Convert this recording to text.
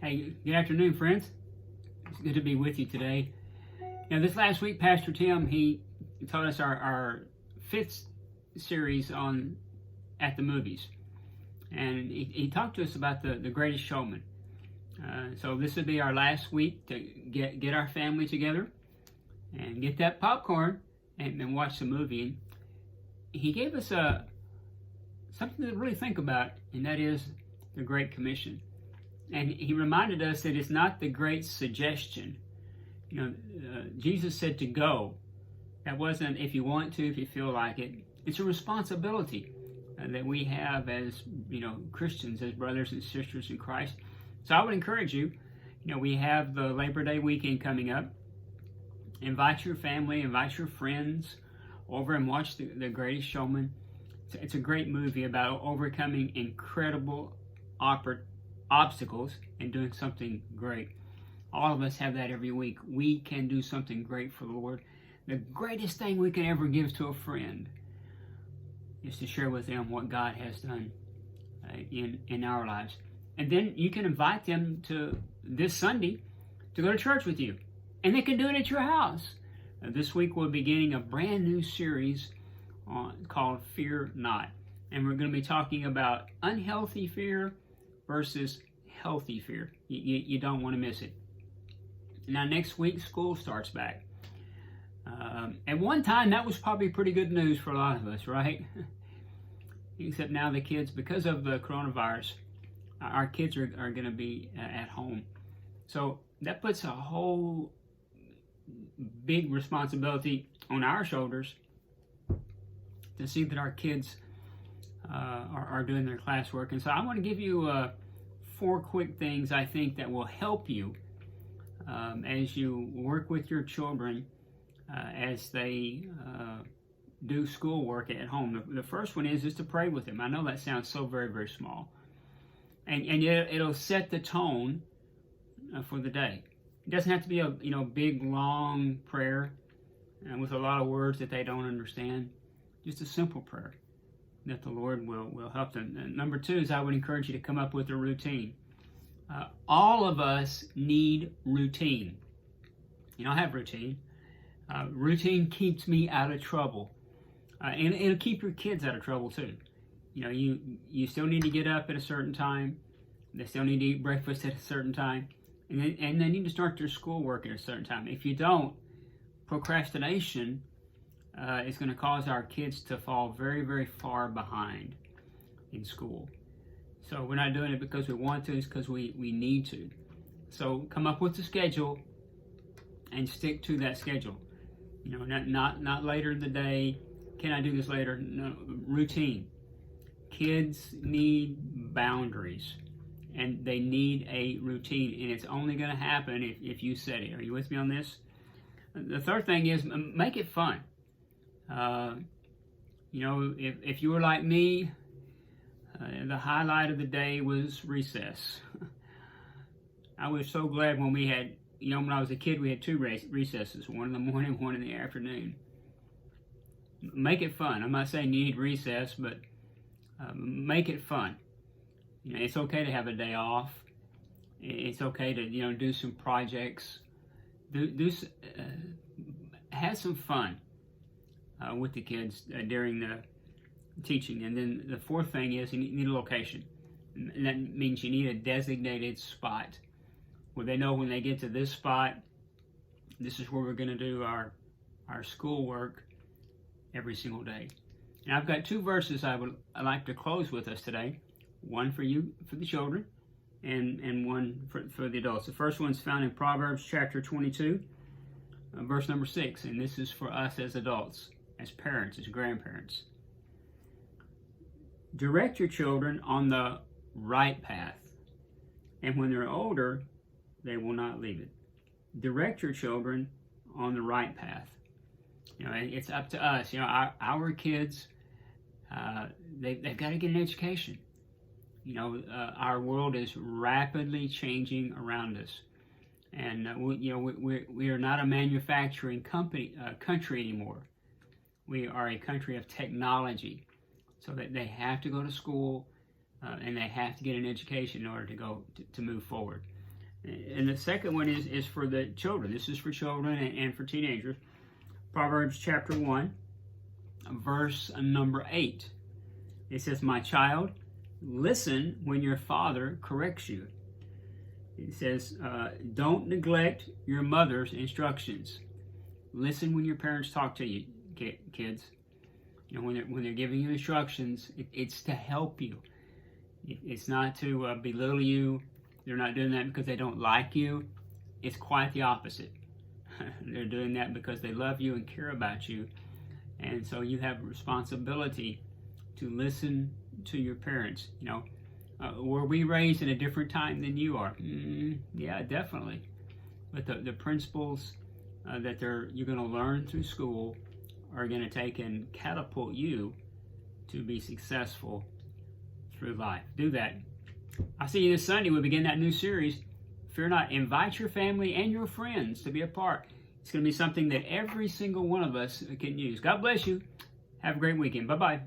Hey, good afternoon, friends. It's good to be with you today. This last week, Pastor Tim, he taught us our fifth series on at the movies. And he talked to us about the Greatest Showman. So this would be our last week to get our family together and get that popcorn and watch the movie. And he gave us something to really think about, and that is the Great Commission. And he reminded us that it's not the great suggestion. Jesus said to go. That wasn't if you want to, if you feel like it. It's a responsibility that we have as Christians, as brothers and sisters in Christ. So I would encourage you. We have the Labor Day weekend coming up. Invite your family, invite your friends over and watch the Greatest Showman. It's a great movie about overcoming incredible obstacles and doing something great. All of us have that every week. We can do something great for the Lord. The greatest thing we can ever give to a friend is to share with them what God has done in our lives. And then you can invite them to this Sunday to go to church with you. And they can do it at your house. This week we're beginning a brand new series called Fear Not. And we're going to be talking about unhealthy fear versus healthy fear. You don't want to miss it. Now, next week, school starts back. At one time, that was probably pretty good news for a lot of us, right? Except now the kids, because of the coronavirus, our kids are going to be at home. So that puts a whole big responsibility on our shoulders to see that our kids are doing their classwork. And so I want to give you 4 quick things I think that will help you as you work with your children as they do schoolwork at home. The first one is to pray with them. I know that sounds so very, very small. And yet it'll set the tone for the day. It doesn't have to be a big, long prayer with a lot of words that they don't understand. Just a simple prayer that the Lord will help them. And number 2 is I would encourage you to come up with a routine. All of us need routine. I have routine. Routine keeps me out of trouble. And it'll keep your kids out of trouble too. You still need to get up at a certain time. They still need to eat breakfast at a certain time. And they need to start their schoolwork at a certain time. If you don't, procrastination is going to cause our kids to fall very, very far behind in school. So we're not doing it because we want to, it's because we need to. So come up with a schedule and stick to that schedule. Not later in the day. Can I do this later? No, routine. Kids need boundaries and they need a routine, and it's only going to happen if you set it. Are you with me on this? The third thing is make it fun. If you were like me, the highlight of the day was recess. I was so glad when we had, when I was a kid, we had 2 recesses, one in the morning, one in the afternoon. Make it fun. I'm not saying you need recess, but make it fun. It's okay to have a day off. It's okay to, do some projects. Have some fun with the kids during the teaching. And then the 4th thing is you need a location. And that means you need a designated spot where they know when they get to this spot, this is where we're going to do our schoolwork every single day. And I've got 2 verses I'd like to close with us today. One for you, for the children, and one for the adults. The first one's found in Proverbs chapter 22, verse number 6. And this is for us as adults, as parents, as grandparents. Direct your children on the right path, and when they're older, they will not leave it. Direct your children on the right path. It's up to us. Our kids, they've got to get an education. Our world is rapidly changing around us, and we are not a manufacturing country anymore. We are a country of technology, so that they have to go to school and they have to get an education in order to move forward. And the second one is for the children. This is for children and for teenagers. Proverbs chapter 1, verse number 8. It says, "My child, listen when your father corrects you." It says, don't neglect your mother's instructions. Listen when your parents talk to you, kids. You know, when they're giving you instructions, it's to help you. It's not to belittle you. They're not doing that because they don't like you. It's quite the opposite. They're doing that because they love you and care about you. And so you have a responsibility to listen to your parents. You know, were we raised in a different time than you are? Yeah, definitely. But the principles that you're going to learn through school are going to take and catapult you to be successful through life. Do that. I'll see you this Sunday. We begin that new series. Fear not. Invite your family and your friends to be a part. It's going to be something that every single one of us can use. God bless you. Have a great weekend. Bye-bye.